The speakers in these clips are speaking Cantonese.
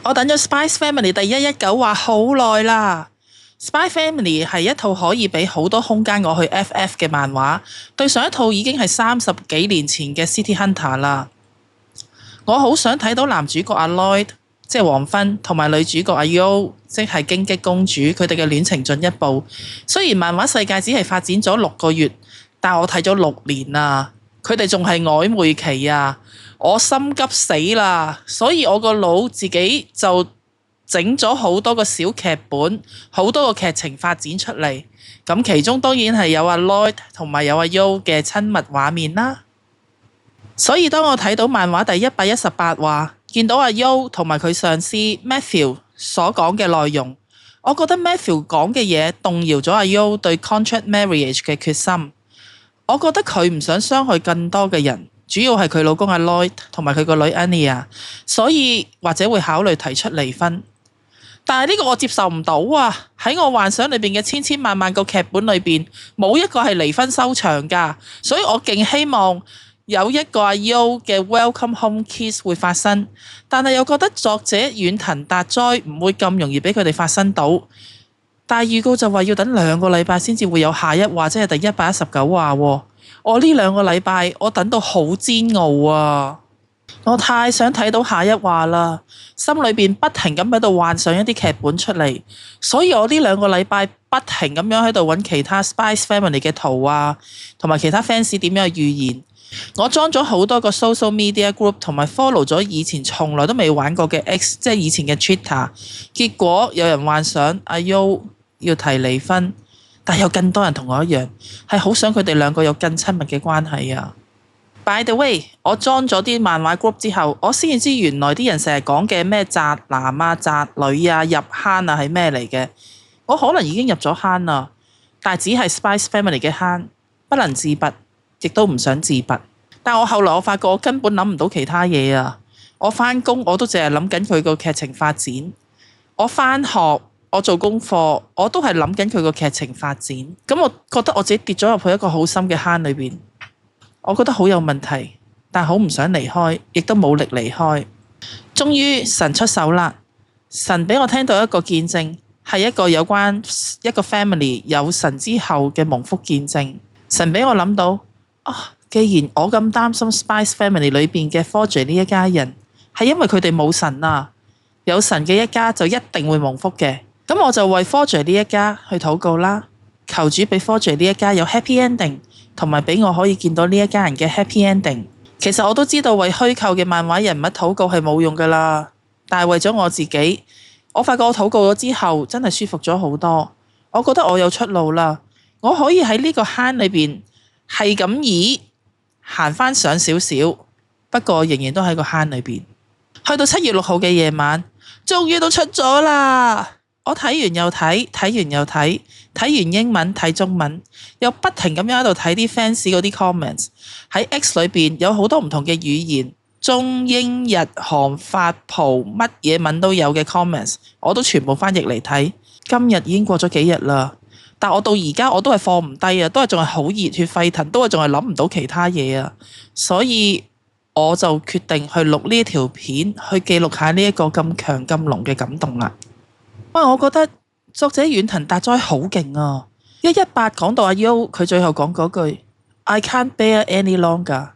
我等咗《Spice Family》第119話好耐啦。《Spy Family》係一套可以俾好多空間我去 FF 嘅漫畫，對上一套已經係30幾年前嘅《City Hunter》啦。我好想睇到男主角阿 Lloyd， 即係黃昏，同埋女主角阿 Yo， 即係荊棘公主，佢哋嘅戀情進一步。雖然漫畫世界只係發展咗6個月，但我睇咗6年啊，佢哋仲係曖昧期啊，我心急死啦，所以我個腦自己就整咗好多個小劇本，好多個劇情發展出嚟。咁其中當然係有阿 Lloyd 同埋有阿 Yo 嘅親密畫面啦。所以當我睇到漫畫第118話，見到阿 Yo 同埋佢上司 Matthew 所講嘅內容，我覺得 Matthew 講嘅嘢動搖咗阿 Yo 對 contract marriage 嘅決心。我覺得佢唔想傷害更多嘅人，主要係佢老公阿 Lloyd 同埋佢個女 Anya， 所以或者會考慮提出離婚。但係呢個我接受唔到啊！喺我幻想裏邊嘅千萬萬個劇本裏邊，冇一個係離婚收場噶，所以我勁希望有一個阿 Yo 嘅 Welcome Home Kiss 會發生，但係又覺得作者遠藤達哉唔會咁容易俾佢哋發生到。但係預告就話要等2個禮拜先至會有下一話，即係第119話喎。我呢2個禮拜我等到好煎熬啊！我太想睇到下一話啦，心裏邊不停咁喺度幻想一啲劇本出嚟，所以我呢2個禮拜不停咁樣喺度揾其他 Spice Family 嘅圖啊，同埋其他 fans 點樣去預言。我裝咗好多個 social media group， 同埋 follow 咗以前從來都未玩過嘅 X， 即係以前嘅 Twitter。結果有人幻想阿 Yo 要提離婚，但有更多人同我一樣，係好想佢哋2個有更親密嘅關係啊。By the way， 我裝咗啲漫畫 group 之後，我先知原來啲人成日講嘅咩宅男啊、宅女啊、入坑啊係咩嚟嘅。我可能已經入咗坑啦，但只係 Spice Family 嘅坑，不能自拔，亦都唔想自拔。但我後來我發覺我根本諗唔到其他嘢啊！我返工我都淨係諗緊佢個劇情發展，我返學我做功課我都係諗緊佢個劇情發展。咁我覺得我自己跌咗入去一個好深嘅坑裏邊。我覺得好有問題，但好唔想離開，亦都冇力離開。終於神出手啦！神俾我聽到一個見證，係一個有關一個 family 有神之後嘅蒙福見證。神俾我諗到，既然我咁擔心 Spice Family 裏邊嘅 Forge 呢一家人，係因為佢哋冇神啊！有神嘅一家就一定會蒙福嘅。咁我就為 Forge 呢一家去禱告啦，求主俾 Forge 呢一家有 happy ending。同埋俾我可以見到呢一家人嘅 happy ending。其實我都知道為虛構嘅漫畫人物禱告係冇用噶啦，但係為咗我自己，我發覺我禱告咗之後真係舒服咗好多。我覺得我有出路啦，我可以喺呢個坑裏邊係咁行翻上少少，不過仍然都喺個坑裏邊。去到7月6號嘅夜晚，終於都出咗啦！我睇完又睇，睇完又睇，睇完英文睇中文，又不停咁樣喺度睇啲 fans 嗰啲 comments。喺 X 裏邊有好多唔同嘅語言，中英日韓法葡乜嘢文都有嘅 comments， 我都全部翻譯嚟睇。今日已經過咗幾日啦，但我到而家我都係放唔低啊，都係仲係好熱血沸騰，都係仲係諗唔到其他嘢啊，所以我就決定去錄呢一條片，去記錄下呢一個咁強咁濃嘅感動啦。我覺得作者遠藤達哉好勁啊！118講到阿 Yo， 佢最後講嗰句 I can't bear any longer。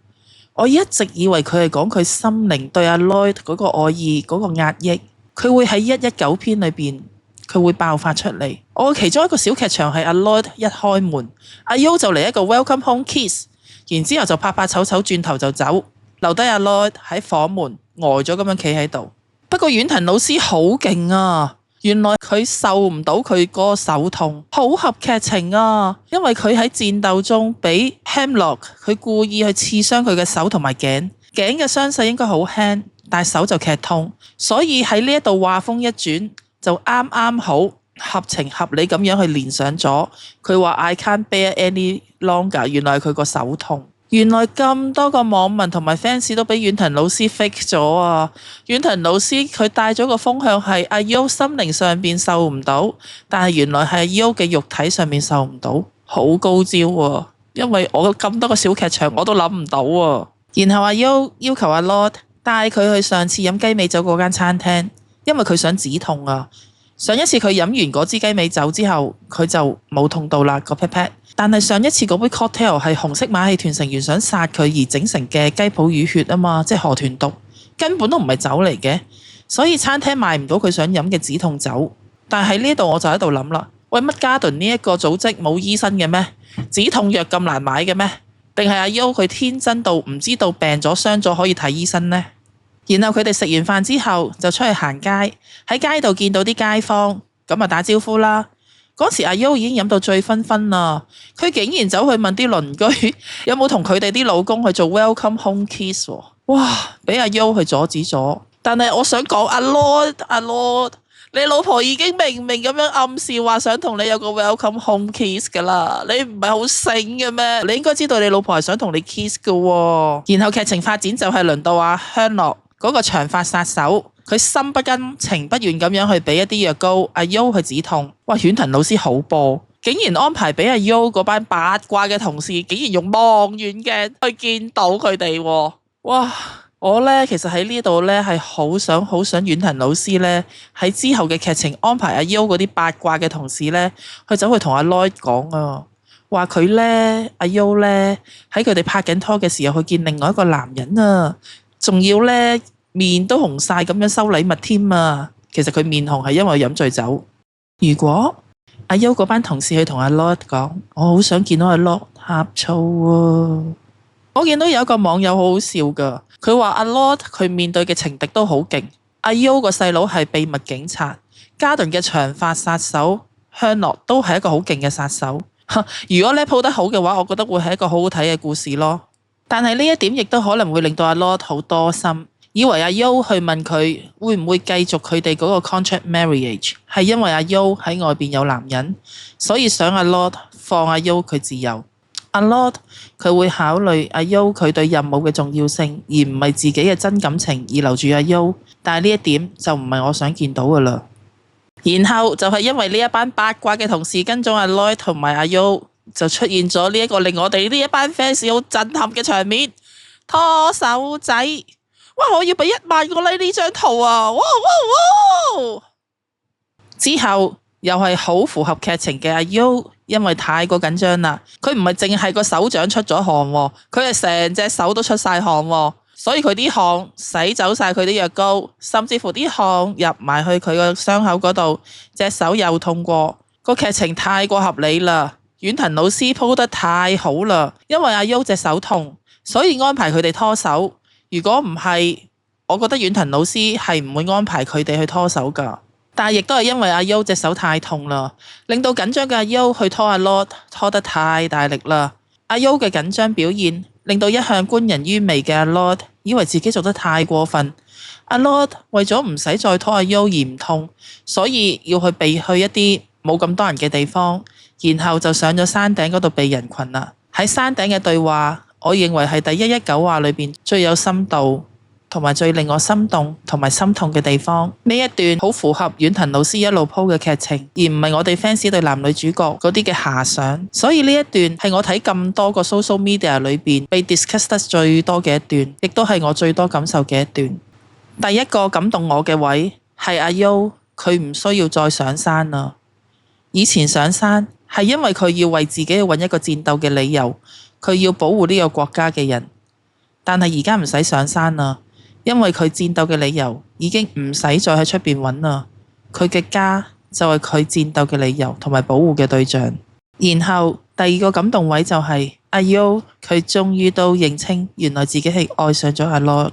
我一直以為佢係講佢心靈對阿 Lloyd 嗰個愛意嗰個壓抑，佢會喺119篇裏邊佢會爆發出嚟。我其中一個小劇場係阿 Lloyd 一開門，阿 Yo 就嚟一個 Welcome Home Kiss， 然之後就拍醜轉頭就走，留低阿 Lloyd 喺房門呆咗咁樣企喺度。不過遠藤老師好勁啊！原來佢受唔到佢嗰個手痛，好合劇情啊！因為佢喺戰鬥中俾 Hemlock 佢故意去刺傷佢嘅手同埋頸嘅傷勢應該好輕，但係手就劇痛，所以喺呢一度話風一轉就啱啱好合情合理咁樣去連上咗。佢話 I can't bear any longer， 原來係佢個手痛。原來咁多個網民同埋 fans 都俾遠藤老師 fake 咗啊！遠藤老師佢帶咗個風向係阿 Yo 心靈上邊受唔到，但係原來係阿 Yo 嘅肉體上面受唔到，好高招喎！因為我咁多個小劇場我都諗唔到喎。然後阿 Yo 要求阿 Lloyd 帶佢去上次飲雞尾酒嗰間餐廳，因為佢想止痛啊。上一次佢飲完嗰支雞尾酒之後，佢就冇痛到啦個 pat pat。但係上一次嗰杯 cocktail 係紅色馬戲團成員想殺佢而整成嘅雞泡魚血啊嘛，即係河豚毒，根本都唔係酒嚟嘅，所以餐廳賣唔到佢想飲嘅止痛酒。但係喺呢度我就喺度諗啦，喂，乜加頓呢一個組織冇醫生嘅咩？止痛藥咁難買嘅咩？定係阿 U 佢天真到唔知道病咗傷咗可以睇醫生呢？然後佢哋食完飯之後就出去行街，喺街度見到啲街坊，咁啊打招呼啦。嗰時阿 U 已經飲到醉醺醺啦，佢竟然走去問啲鄰居有冇同佢哋啲老公去做 welcome home kiss 喎。哇！俾阿 U 去阻止咗。但係我想講阿 Lord，你老婆已經明明咁樣暗示話想同你有個 welcome home kiss 噶啦，你唔係好醒嘅咩？你應該知道你老婆係想同你 kiss 噶喎。然後劇情發展就係輪到阿香樂嗰個長髮殺手，佢心不甘情不願咁樣去俾一啲藥膏阿 U 去止痛。哇！遠藤老師好波，竟然安排俾阿 U 嗰班八卦嘅同事，竟然用望遠鏡去見到佢哋喎。哇！我呢，其實喺呢度呢，係好想遠藤老師呢，喺之後嘅劇情安排阿 U 嗰啲八卦嘅同事呢，去走去同阿 Lloyd 講啊，話佢呢，阿 U 呢，喺佢哋拍緊拖嘅時候去見另外一個男人啊，仲要呢，面都紅晒咁樣收禮物添啊。其實佢面紅係因為飲醉酒。如果阿 U 嗰班同事去同阿 Lloyd 講，我好想見到阿 Lloyd 呷醋啊。我見到有一個網友好好笑噶，佢話阿 Lord 佢面對嘅情敵都好勁，阿 U 個細佬係秘密警察，加頓嘅長髮殺手香樂都係一個好勁嘅殺手。如果呢鋪得好嘅話，我覺得會係一個好好睇嘅故事咯。但係呢一點亦都可能會令到阿 Lord 好多心，以為阿 U 去問佢會唔會繼續佢哋嗰個 contract marriage， 係因為阿 U 喺外邊有男人，所以想阿 Lord 放阿 U 佢自由。阿 Lord 佢會考慮阿 U 佢對任務嘅重要性，而唔係自己嘅真感情而留住阿 U。但係呢一點就唔係我想見到噶啦。然後就係因為呢一班八卦嘅同事跟蹤阿 Lloyd 同埋阿 U， 就出現咗呢一個令我哋呢一班 fans 好震撼嘅場面，拖手仔。哇！我要俾10000個 like 呢張圖啊！哇哇哇！之後又係好符合劇情嘅阿 U。因為太過緊張啦，佢唔係淨係個手掌出咗汗，佢係成隻手都出晒汗，所以佢啲汗洗走晒佢啲藥膏，甚至乎啲汗入埋去佢個傷口嗰度，隻手又痛過。個劇情太過合理啦，遠藤老師鋪得太好啦，因為阿 U 隻手痛，所以安排佢哋拖手。如果唔係，我覺得遠藤老師係唔會安排佢哋去拖手噶。但係亦都係因為阿 U 隻手太痛啦，令到緊張嘅阿 U 去拖阿 Lord 拖得太大力啦。阿 U 嘅緊張表現令到一向觀人於微嘅阿 Lord 以為自己做得太過分。阿 Lord 為咗唔使再拖阿 U 而唔痛，所以要去避去一啲冇咁多人嘅地方，然後就上咗山頂嗰度避人群啦。喺山頂嘅對話，我認為係第119話裏邊最有深度同埋最令我心動同埋心痛嘅地方。呢一段好符合遠藤老師一路鋪嘅劇情，而唔係我哋 fans 對男女主角嗰啲嘅遐想。所以呢一段係我睇咁多個 social media 裏邊被 discuss 得最多嘅一段，亦都係我最多感受嘅一段。第一個感動我嘅位係阿 U， 佢唔需要再上山啦。以前上山係因為佢要為自己去揾一個戰鬥嘅理由，佢要保護呢個國家嘅人。但係而家唔使上山啦。因為佢戰鬥嘅理由已經唔使再喺出邊揾啦，佢嘅家就係佢戰鬥嘅理由同埋保護嘅對象。然後第二個感動位就係阿 U， 佢終於都認清原來自己係愛上咗阿 Lord。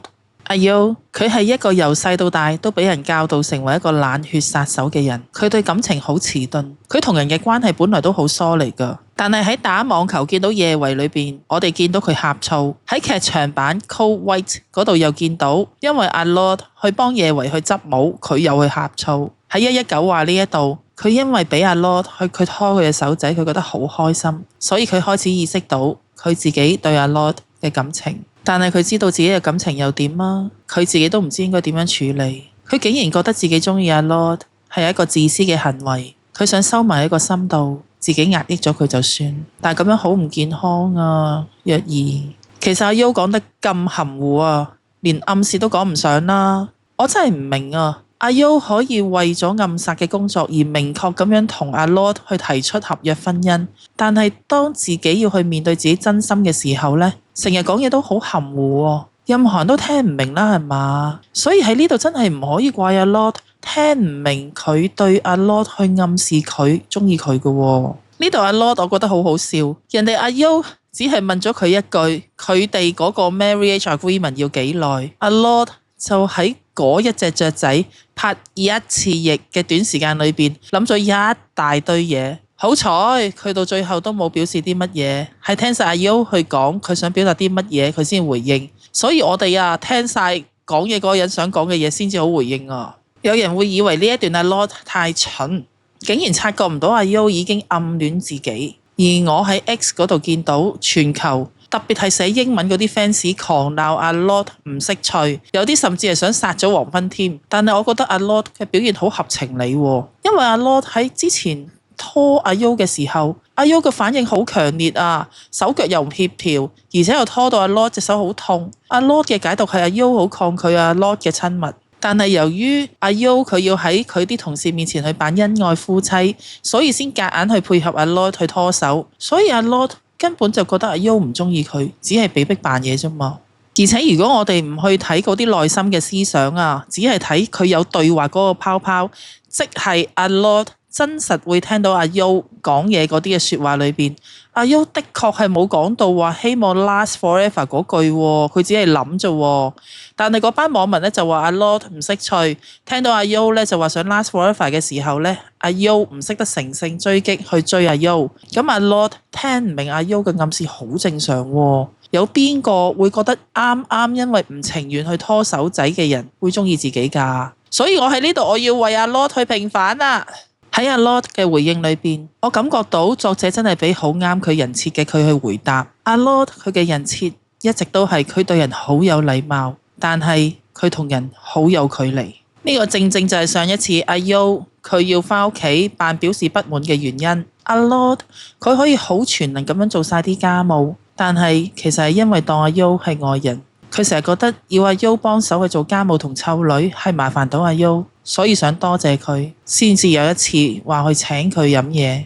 阿 U 佢係一個由細到大都俾人教導成為一個冷血殺手嘅人，佢對感情好遲鈍，佢同人嘅關係本來都好疏離噶。但係喺打網球見到夜圍裏邊，我哋見到佢呷醋。喺劇場版 Cold White 嗰度又見到，因為阿 Lord 去幫夜圍去執帽，佢又去呷醋。喺119話呢一度，佢因為俾阿 Lord 佢拖佢嘅手仔，佢覺得好開心，所以佢開始意識到佢自己對阿 Lord 嘅感情。但係佢知道自己嘅感情又點啊？佢自己都唔知應該點樣處理。佢竟然覺得自己中意阿 Lord 係一個自私嘅行為，佢想收埋喺個心度，自己壓抑咗佢就算。但係咁樣好唔健康啊！若兒，其實阿 U 講得咁含糊啊，連暗示都講唔上啦。我真係唔明啊！阿 U 可以為咗暗殺嘅工作而明確咁樣同阿 Lord 去提出合約婚姻，但係當自己要去面對自己真心嘅時候呢，成日講嘢都好含糊喎，任何人都聽唔明啦，係嘛？所以喺呢度真係唔可以怪阿 Lord 聽唔明佢對阿 Lord 去暗示佢中意佢嘅喎。呢度阿 Lord 我覺得好好笑，人哋阿 U 只係問咗佢一句，佢哋嗰個 marriage agreement 要幾耐？阿 Lord 就喺嗰一隻雀仔拍一次翼嘅短時間裏邊諗咗一大堆嘢，好彩佢到最後都冇表示啲乜嘢，係聽晒阿 U 去講佢想表達啲乜嘢，佢先回應。所以我哋聽晒講嘢嗰個人想講嘅嘢先至好回應啊！有人會以為呢一段阿 Lord 太蠢，竟然察覺唔到阿 U 已經暗戀自己，而我喺 X 嗰度見到全球。特別係寫英文嗰啲 fans 狂鬧阿 Lord 唔識趣，有啲甚至係想殺咗黃昏添。但係我覺得阿 Lord 嘅表現好合情理喎，因為阿 Lord 喺之前拖阿 U 嘅時候，阿 U 嘅反應好強烈啊，手腳又唔協調，而且又拖到阿 Lord 隻手好痛。阿 Lord 嘅解讀係阿 U 好抗拒阿 Lord 嘅親密，但係由於阿 U 佢要喺佢啲同事面前去扮恩愛夫妻，所以先夾硬去配合阿 Lord 去拖手，所以阿 Lord根本就覺得阿 U 唔中意佢，只係被逼扮嘢啫嘛。而且如果我哋唔去睇嗰啲內心嘅思想啊，只係睇佢有對話嗰個泡泡，即係阿 Lord 真實會聽到阿 U 講嘢嗰啲嘅説話裏邊，阿 U 的確係冇講到話希望 last forever 嗰句喎，佢只係諗啫。但係嗰班網民咧就話阿 Lord 唔識趣，聽到阿 U 咧就話想 last forever 嘅時候咧，阿 U 唔識得乘勝追擊去追阿 U，咁阿 Lord 聽唔明阿 U 嘅暗示好正常喎。有邊個會覺得啱啱因為唔情願去拖手仔嘅人會中意自己㗎？所以我喺呢度我要為阿 Lord 去平反啊！喺阿 Lord 嘅回應裏邊，我感覺到作者真係俾好啱佢人設嘅佢去回答。阿 Lord 佢嘅人設一直都係佢對人好有禮貌，但係佢同人好有距離。呢個正正就係上一次阿 U 佢要返屋企扮表示不滿嘅原因。阿 Lord 佢可以好全能咁樣做晒啲家務，但係其實係因為當阿 U 係外人，佢成日覺得要阿 U 幫手去做家務同湊女係麻煩到阿 U，所以想多謝佢，先至有一次話去請佢飲嘢。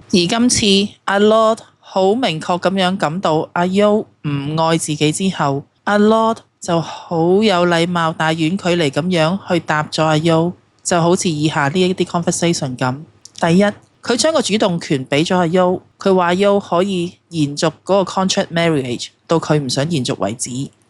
而今次阿 Lord 好明確咁樣感到阿 U 唔愛自己之後，阿 Lord 就好有禮貌但遠距離咁樣去答咗阿 U，就好似以下呢一啲 conversation 咁。第一，佢將個主動權俾咗阿 U，佢話阿 U 可以延續嗰個 contract marriage 到佢唔想延續為止。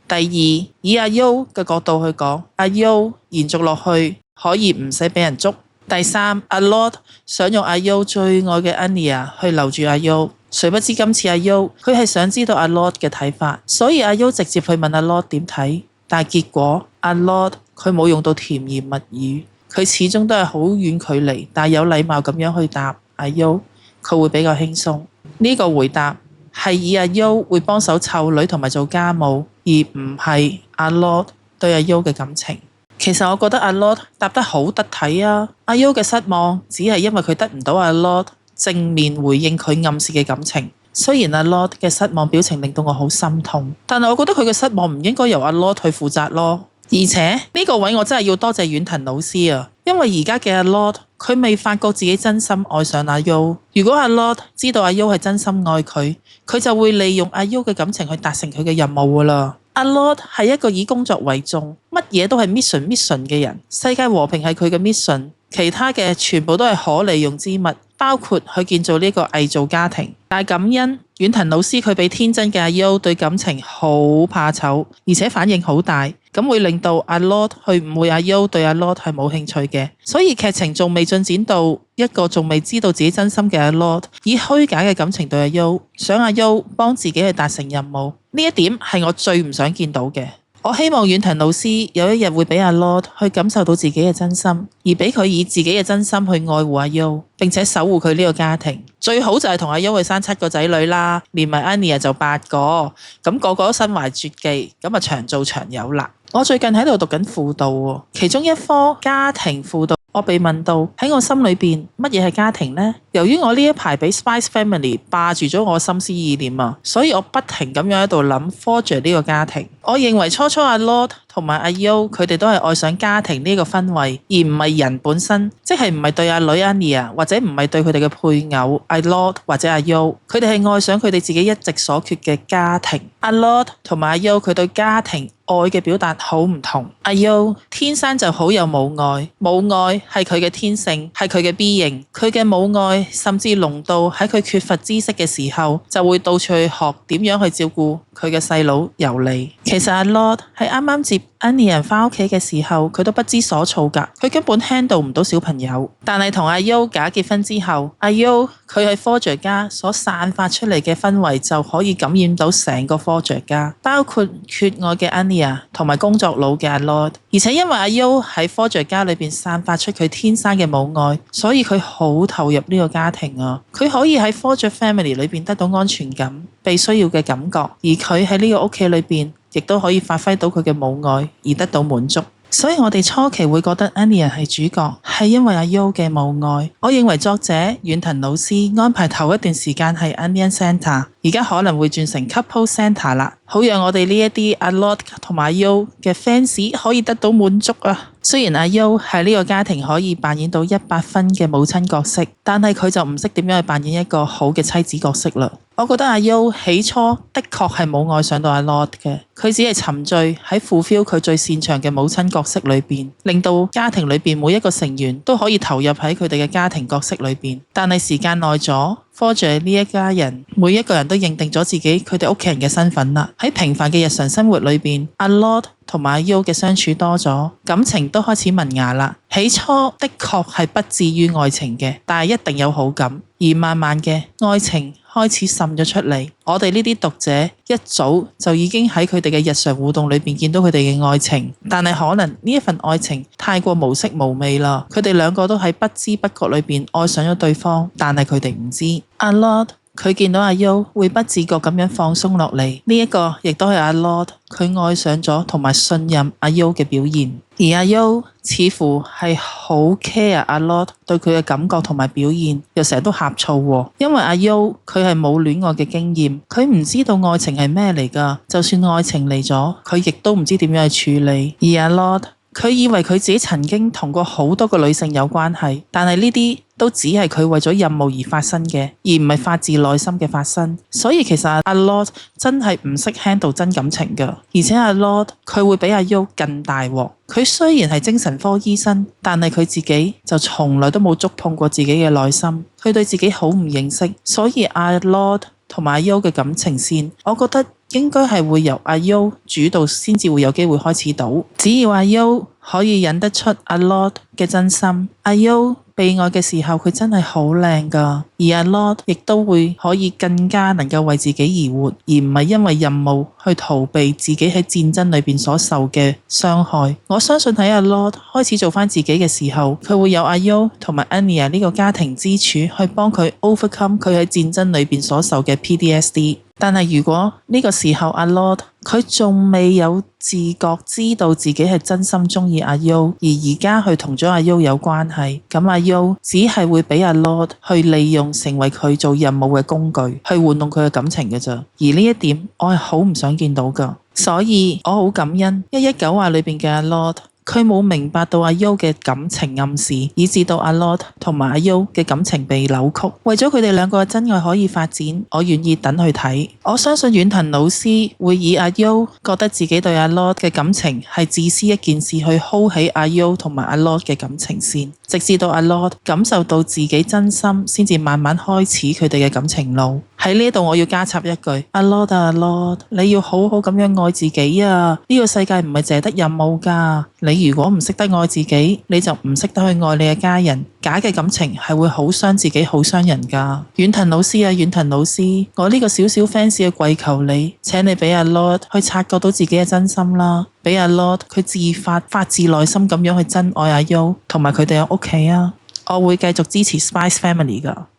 第二，以阿 U 嘅角度去講，阿 U 延續落去可以唔使俾人捉。第三，阿 Lord 想用阿 U 最愛嘅 Anya 去留住阿 U， 誰不知今次阿 U 佢係想知道阿 Lord 嘅睇法，所以阿 U 直接去問阿 Lord 點睇，但係結果阿 Lord 佢冇用到甜言蜜語，佢始終都係好遠距離，但係有禮貌咁樣去答阿 U， 佢會比較輕鬆。呢個回答係以阿 U 會幫手湊女同埋做家務，而唔係阿 Lord 對阿 U 嘅感情。其實我覺得阿 Lord 答得好得體啊！阿 U 嘅失望只係因為佢得唔到阿 Lord 正面回應佢暗示嘅感情。雖然阿 Lord 嘅失望表情令到我好心痛，但係我覺得佢嘅失望唔應該由阿 Lord 去負責咯。而且呢個位我真係要多謝遠藤老師啊，因為而家嘅阿 Lord 佢未發覺自己真心愛上阿 U。如果阿 Lord 知道阿 U 係真心愛佢，佢就會利用阿 U 嘅感情去達成佢嘅任務噶啦。阿 Lord 係一個以工作為重，乜嘢都係 mission 嘅人。世界和平係佢嘅 mission， 其他嘅全部都係可利用之物，包括去建造呢個偽造家庭。但係感恩遠藤老師佢俾天真嘅阿 U 對感情好怕醜，而且反應好大，咁會令到阿 Lord 去誤會阿 U 對阿 Lord 係冇興趣嘅。所以劇情仲未進展到一個仲未知道自己真心嘅阿 Lord 以虛假嘅感情對阿 U， 想阿 U 幫自己去達成任務。呢一點係我最唔想見到嘅。我希望遠藤老師有一日會俾阿 Lord 去感受到自己嘅真心，而俾佢以自己嘅真心去愛護阿 U， 並且守護佢呢個家庭。最好就係同阿 U 去生7個仔女啦，連埋 Anya 就8個，咁個個都身懷絕技，咁啊長做長有啦。我最近喺度讀緊輔導喎，其中一科家庭輔導，我被問到喺我心裏邊乜嘢係家庭呢？由於我呢一排俾 Spice Family 霸住咗我心思意念啊，所以我不停咁樣喺度諗 Forger 呢個家庭。我認為初初阿 Lord 同埋阿 Yo 佢哋都係愛上家庭呢個氛圍，而唔係人本身，即係唔係對阿女 Anya 或者唔係對佢哋嘅配偶阿 Lord 或者阿 Yo， 佢哋係愛上佢哋自己一直所缺嘅家庭。阿 Lord 同埋阿 Yo 佢對家庭愛嘅表達好唔同。阿 Yo 天生就好有母愛，母愛係佢嘅天性，係佢嘅 B 型。佢嘅母愛甚至濃到喺佢缺乏知識嘅時候，就會到處去學點樣去照顧佢嘅細佬尤利。其實阿 Lord 喺啱啱接 Anya 翻屋企嘅時候，佢都不知所措㗎，佢根本 handle 唔到小朋友。但係同阿 Yo 假結婚之後，阿 Yo 佢喺 Forger 家所散發出嚟嘅氛圍就可以感染到成個 Forger 家，包括缺愛嘅 Anya 同埋工作佬嘅阿 Lord。而且因為阿 Yo 喺 Forger 家裏邊散發出佢天生嘅母愛，所以佢好投入呢個家庭啊！佢可以喺 Forger Family 裏邊得到安全感、被需要嘅感覺，而佢喺呢個屋企裏邊亦都可以發揮到佢嘅母愛而得到滿足。所以我哋初期會覺得 Anya 係主角，係因為阿 Yo 嘅母愛。我認為作者遠藤老師安排頭一段時間係 Onion Center， 而家可能會轉成 Couple Center 啦，好讓我哋呢一啲阿 Lord 同埋阿 Yo 嘅 fans 可以得到滿足啊！雖然阿 Yo 喺呢個家庭可以扮演到100分嘅母親角色，但係佢就唔識點樣去扮演一個好嘅妻子角色啦。我覺得阿 Yo 起初的確係冇愛上到阿 Lord 嘅，佢只係沉醉喺 fulfill 佢最擅長嘅母親角色裏邊，令到家庭裏邊每一個成員都可以投入喺佢哋嘅家庭角色裏邊。但係時間耐咗，Forger 呢一家人每一個人都認定咗自己佢哋屋企人嘅身份啦。喺平凡嘅日常生活裏邊，阿 Lord 同埋阿 Yo 嘅相處多咗，感情都開始萌芽啦。起初的確係不至於愛情嘅，但係一定有好感，而慢慢嘅愛情開始滲咗出嚟。我哋呢啲讀者一早就已經喺佢哋嘅日常互動裏邊見到佢哋嘅愛情，但係可能呢一份愛情太過無色無味啦。佢哋兩個都喺不知不覺裏邊愛上咗對方，但係佢哋唔知。阿 Lord 佢見到阿 Yo 會不自覺咁樣放鬆落嚟，呢一個亦都係阿 Lord 佢愛上咗同埋信任阿 Yo 嘅表現。而阿 Yo 似乎係好 care 阿 Lord 對佢嘅感覺同埋表現，又成日都呷醋喎。因為阿 Yo 佢係冇戀愛嘅經驗，佢唔知道愛情係咩嚟㗎。就算愛情嚟咗，佢亦都唔知點樣去處理。而阿 Lord 佢以為佢自己曾經同過好多個女性有關係，但係呢啲都只係佢為咗任務而發生嘅，而唔係發自內心嘅發生。所以其實阿 Lord 真係唔識 handle 真感情㗎。而且阿 Lord 佢會比阿 Yo 更大鑊。佢雖然係精神科醫生，但係佢自己就從來都冇觸碰過自己嘅內心。佢對自己好唔認識，所以阿 Lord 同埋阿 Yo 嘅感情線，我覺得應該係會由阿 Yo 主導先至會有機會開始到。只要阿 Yo 可以引得出阿 Lord 嘅真心，阿 Yo 被愛嘅時候佢真係好靚㗎，而阿 Lord 亦都會可以更加能夠為自己而活，而唔係因為任務去逃避自己喺戰爭裏邊所受嘅傷害。我相信喺阿 Lord 開始做返自己嘅時候，佢會有阿 Yo 同埋 Anya 呢個家庭支柱去幫佢 overcome 佢喺戰爭裏邊所受嘅 PTSD。但係如果呢個時候阿 Lord 佢仲未有自覺知道自己係真心鍾意阿 Yo， 而家去同咗阿 Yo 有關係，咁阿 Yo 只係會俾阿 Lord 去利用成為佢做任務嘅工具，去玩弄佢嘅感情嘅咋。而呢一點我係好唔想見到㗎，所以我好感恩119話裏邊嘅阿 Lord。佢冇明白到阿 Yo 嘅感情暗示，以致到阿 Lord 同埋阿 Yo 嘅感情被扭曲。為咗佢哋兩個嘅真愛可以發展，我願意等去睇。我相信遠藤老師會以阿 Yo 覺得自己對阿 Lord 嘅感情係自私一件事去 hold 起阿 Yo 同埋阿 Lord 嘅感情線，直至到阿 Lord 感受到自己真心，先至慢慢開始佢哋嘅感情路。喺呢度我要加插一句，阿 Lord 啊 Lord， 你要好好咁樣愛自己啊！呢個世界唔係淨係得任務㗎。你如果唔識得愛自己，你就唔識得去愛你嘅家人。假嘅感情係會好傷自己，好傷人㗎。遠藤老師啊，遠藤老師，我呢個小小 fans 嘅跪求你，請你俾阿 Lord 去察覺到自己嘅真心啦，俾阿 Lord 佢發自內心咁樣去真愛阿 Yo 同埋佢哋嘅屋企啊！我會繼續支持 Spice Family 㗎。